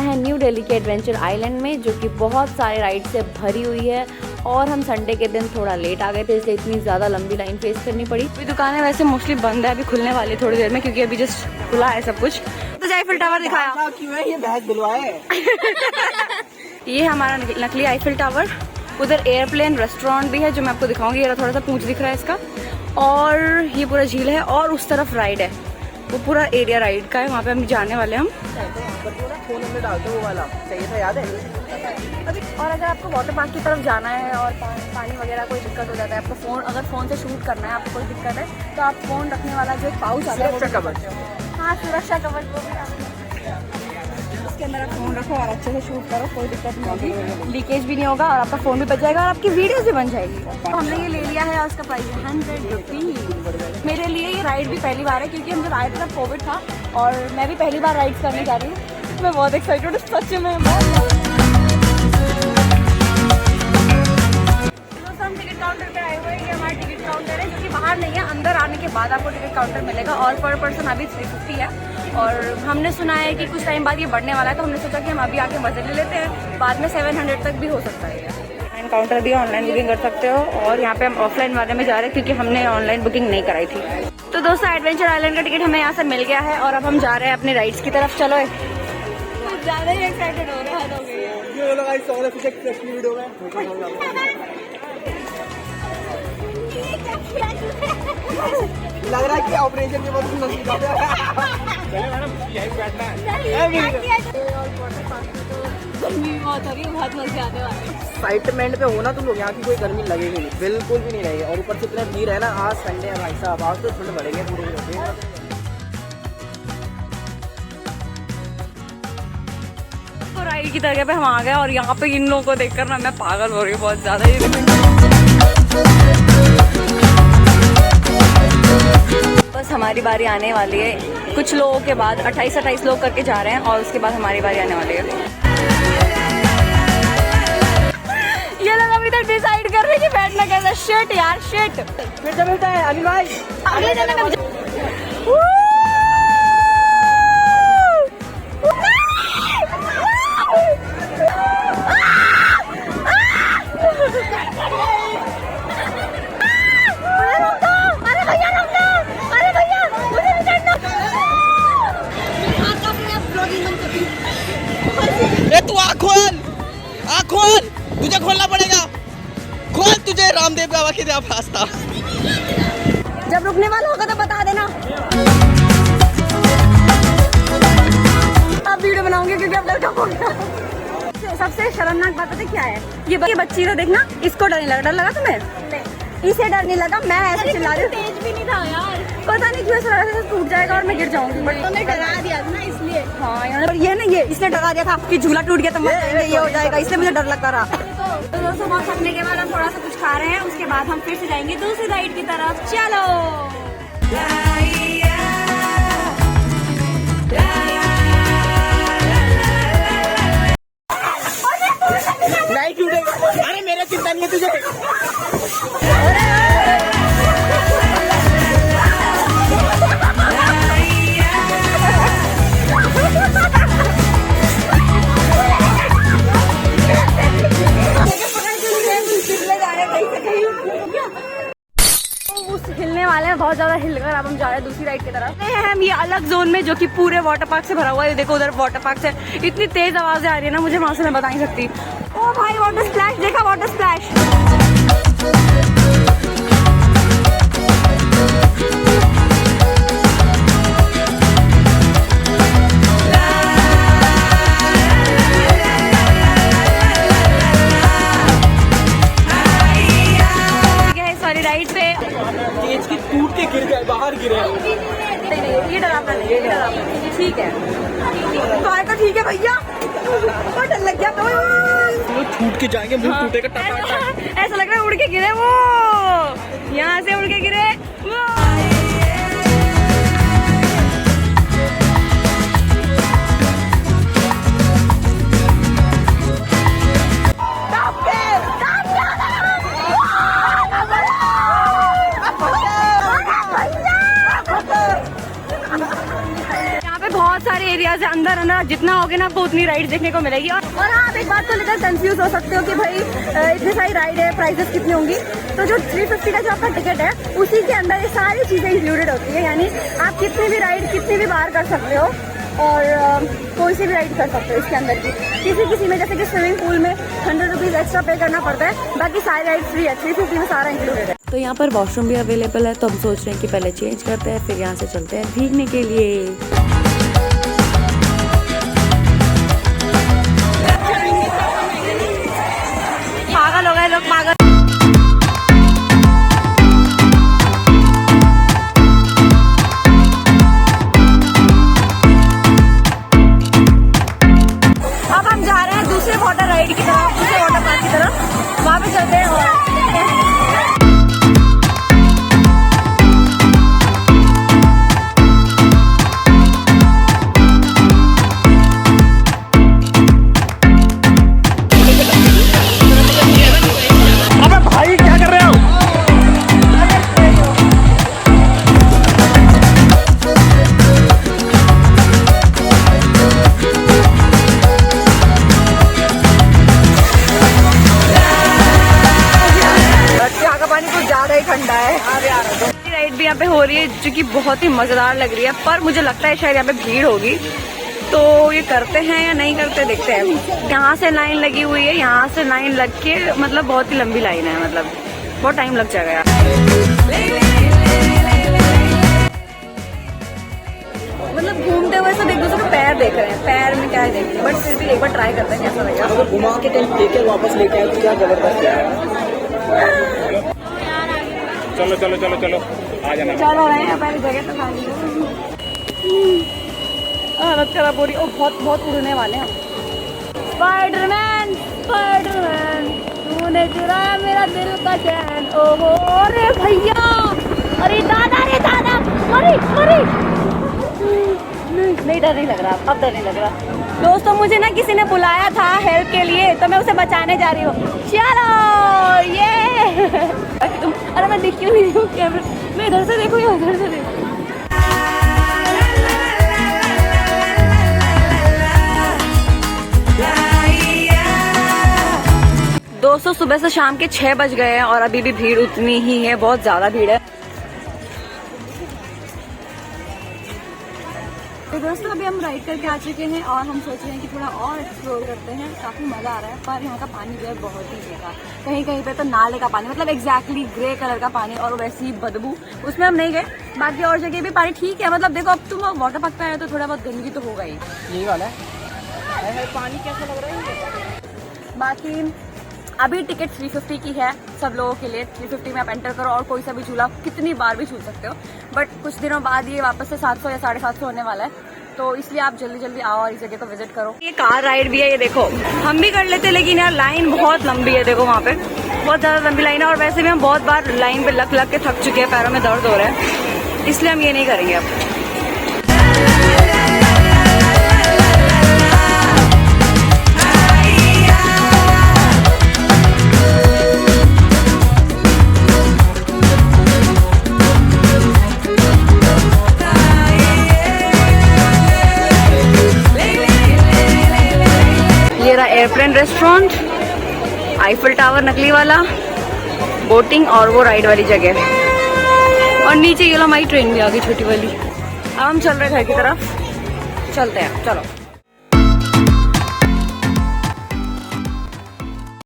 है न्यू दिल्ली के adventure island में, जो कि बहुत सारे राइड से भरी हुई है। और हम संडे के दिन थोड़ा लेट आ गए थे, इसलिए इतनी ज़्यादा लंबी लाइन फेस करनी पड़ी। अभी दुकानें वैसे मोस्टली बंद है, अभी खुलने वाली थोड़ी देर में, क्योंकि अभी जस्ट खुला है सब कुछ। तो आईफिल टावर दिखाया क्यों है ये बहस दिलवाए। ये हमारा नकली आईफिल टावर। उधर एयरप्लेन रेस्टोरेंट भी है जो मैं आपको दिखाऊंगी। ये थोड़ा सा पूंछ दिख रहा है इसका। और ये पूरा झील है और उस तरफ राइड है, वो पूरा एरिया राइड का है। वहाँ पे हम जाने वाले हैं हम। फोन में डालते वो वाला चाहिए था, याद है अभी। और अगर आपको वाटर पार्क की तरफ जाना है और पानी वगैरह कोई दिक्कत हो जाता है, आपको फ़ोन अगर फ़ोन से शूट करना है, आपको कोई दिक्कत है, तो आप फ़ोन रखने वाला जो एक पाउच आता है, सुरक्षा कवच। हाँ, सुरक्षा कवच वो भी आता है। उसके अंदर आप फ़ोन रखो और अच्छे से शूट करो, कोई दिक्कत नहीं होगी, लीकेज भी नहीं होगा और आपका फ़ोन भी बच जाएगा और आपकी वीडियोस भी बन जाएगी। तो हमने ये ले लिया है और उसका प्राइस है 100 रुपीज़। मेरे लिए ये राइड भी पहली बार है, क्योंकि हम जब आए थे तब कोविड था और मैं भी पहली बार राइड्स करने जा रही हूँ। मैं बहुत एक्साइटेड हूँ सच में। हम टिकट काउंटर पे आए हुए हैं। ये हमारा टिकट काउंटर है, जो कि बाहर नहीं है, अंदर आने के बाद आपको टिकट काउंटर मिलेगा। और पर पर्सन अभी 350 है और हमने सुना है कि कुछ टाइम बाद ये बढ़ने वाला है, तो हमने सोचा कि हम अभी आके मजे ले लेते हैं। बाद में 700 तक भी हो सकता है। ऑनलाइन काउंटर भी ऑनलाइन बुकिंग कर सकते हो और यहाँ पे हम ऑफलाइन वाले में जा रहे हैं, क्योंकि हमने ऑनलाइन बुकिंग नहीं कराई थी। तो दोस्तों, एडवेंचर आइलैंड का टिकट हमें यहाँ से मिल गया है और अब हम जा रहे हैं अपने राइड्स की तरफ। चलो, ज़्यादा ही एक्साइटेड हो रहे हैं। लग रहा है कि ऑपरेशन के बाद बहुत मजे आने वाले हैं। एक्साइटमेंट पे हो ना तुम लोग, यहाँ की कोई गर्मी लगेगी नहीं, बिल्कुल भी नहीं रहेगी। और ऊपर से इतना भीड़ है ना, आज संडे है भाई साहब, आज तो ठंड बढ़ेंगे पूरे। तो राइड की जगह पे हम आ गए और यहाँ पे इन लोगों को देखकर ना मैं पागल हो रही हूँ बहुत ज़्यादा। बस हमारी बारी आने वाली है कुछ लोगों के बाद। 28 लोग करके जा रहे हैं और उसके बाद हमारी बारी आने वाली है। ये लोग अभी तक डिसाइड कर रहे हैं कि बैठना कैसा है। शिट यार, शिट। फिर से मिलता है अनिल भाई अगले जगह में। तू आँख खोल, तुझे खोलना पड़ेगा। खोल, तुझे रामदेव बाबा की तरफ रास्ता। जब रुकने वाला होगा तो बता देना। अब वीडियो बनाऊंगी क्योंकि अब लड़का हो गया। सबसे शर्मनाक बात पता क्या है, ये बच्ची तो देखना, इसको डर नहीं लगा। डर लगा तुम्हें? इसे डर नहीं लगा। मैं ऐसे चिल्ला रही हूँ, तेज भी नहीं था यार, पता नहीं क्यों ऐसा लगा था टूट जाएगा और मैं गिर जाऊंगी। बट तुमने डरा दिया था ना, इसलिए। हाँ यार, ये ना, ये इसने डरा दिया था कि झूला टूट गया तो मर जाएंगे, ये हो जाएगा, इसलिए मुझे डर लगता रहा। तो दोस्तों, बहुत थकने के बाद हम थोड़ा सा कुछ खा रहे हैं, उसके बाद हम फिर से जाएंगे दूसरी राइड की तरफ। चलो। नहीं टूटेगा, अरे मेरा चिंता नहीं है तुझे। हिलने वाले हैं बहुत ज्यादा, हिलकर अब हम जा रहे हैं दूसरी राइड की तरफ। हम ये अलग जोन में, जो कि पूरे वाटर पार्क से भरा हुआ है। देखो उधर वाटर पार्क से इतनी तेज आवाजें आ रही है ना, मुझे वहां से मैं बता नहीं सकती। ओ भाई, वाटर स्प्लैश देखा, वाटर स्प्लैश। राइड पे तेज की टूट के गिर गए, बाहर गिरे। ये डरावना नहीं, ये डरावना नहीं, ठीक है। तो ठीक है भैया, बहुत डर लग गया। वो छूट के जाएंगे, मुंह टूटेगा। ऐसा लग रहा है उड़ के गिरे वो, यहाँ से उड़ के गिरे वो। एरिया से अंदर अंदर जितना होगे ना आपको उतनी राइड देखने को मिलेगी। और हाँ, आप एक बात को लेकर कंफ्यूज हो सकते हो कि भाई इतनी सारी राइड है, प्राइसेस कितनी होंगी। तो जो 350 का जो आपका टिकट है उसी के अंदर ये सारी चीज़ें इंक्लूडेड होती है, यानी आप कितनी भी राइड कितनी भी बार कर सकते हो और कोई सी भी राइड कर सकते हो इसके अंदर की। किसी में जैसे कि स्विमिंग पूल में 100 रुपीज़ एक्स्ट्रा पे करना पड़ता है, बाकी सारी राइड फ्री है। 350 में सारा इंक्लूडेड है। तो यहाँ पर वॉशरूम भी अवेलेबल है, तो हम सोच रहे हैं कि पहले चेंज करते हैं फिर यहाँ से चलते हैं भीगने के लिए। पागल हो गए लोग, पागल। अब हम जा रहे हैं दूसरे वाटर राइड की तरफ, दूसरे वाटर पार्क की तरफ। वहाँ पे चलते हैं और देखते हैं। ठंडा है। राइड भी यहाँ पे हो रही है जो कि बहुत ही मजेदार लग रही है, पर मुझे लगता है शायद यहाँ पे भीड़ होगी, तो ये करते हैं या नहीं करते देखते हैं। यहाँ से लाइन लगी हुई है, यहाँ से लाइन लग के मतलब बहुत ही लंबी लाइन है, मतलब बहुत टाइम लग जाएगा यार। मतलब घूमते हुए सब एक दूसरे को पैर देख रहे हैं, पैर में क्या है देख रहे हैं, बट फिर भी एक बार ट्राई करते हैं कैसा लगेगा। अगर घुमा के कहीं लेके वापस लेके आए तो क्या जबरदस्त है। चलो चलो चलो चलो आ जाना। चलो रहे हैं पहले जगह तो खाली हालत खराब हो रही। ओ बहुत उड़ने वाले हैं। स्पाइडरमैन स्पाइडरमैन तूने चुराया मेरा दिल का चैन। ओहो अरे भैया, अरे दादा मरी नहीं डर नहीं लग रहा, अब डर नहीं लग रहा। दोस्तों मुझे ना किसी ने बुलाया था हेल्प के लिए, तो मैं उसे बचाने जा रही हूँ। चलो ये तुम, अरे मैं दिख क्यों नहीं हूँ कैमरे में, इधर से देखो या उधर से देखो। दोस्तों सुबह से शाम के 6 बज गए हैं और अभी भी भीड़ उतनी ही है, बहुत ज्यादा भीड़ है। तो दोस्तों अभी हम राइड करके आ चुके हैं और हम सोच रहे हैं कि थोड़ा और एक्सप्लोर करते हैं। काफ़ी मज़ा आ रहा है, पर यहाँ का पानी जो है बहुत ही बेकार, कहीं कहीं पे तो नाले का पानी, मतलब एग्जैक्टली ग्रे कलर का पानी और वैसी ही बदबू, उसमें हम नहीं गए। बाकी और जगह भी पानी ठीक है, मतलब देखो अब तुम वाटर पार्क पे आए तो थोड़ा बहुत गंदगी तो होगा ही। यही वाला है पानी कैसा लग रहा है। बाकी अभी टिकट 350 की है सब लोगों के लिए। 350 में आप एंटर करो और कोई सा भी झूला कितनी बार भी झूल सकते हो, बट कुछ दिनों बाद ये वापस से 700 या 750 होने वाला है, तो इसलिए आप जल्दी जल्दी आओ और इस जगह को विजिट करो। ये कार राइड भी है, ये देखो हम भी कर लेते, लेकिन यार लाइन बहुत लंबी है। देखो वहाँ पे बहुत ज़्यादा लंबी लाइन है और वैसे भी हम बहुत बार लाइन पे लग के थक चुके हैं, पैरों में दर्द हो रहा है, इसलिए हम ये नहीं करेंगे अब। ये रहा एयरप्लेन रेस्टोरेंट, आईफिल टावर नकली वाला, बोटिंग और वो राइड वाली जगह, और नीचे ये लो हमारी ट्रेन भी आ गई छोटी वाली। अब हम चल रहे हैं घर की तरफ, चलते हैं चलो।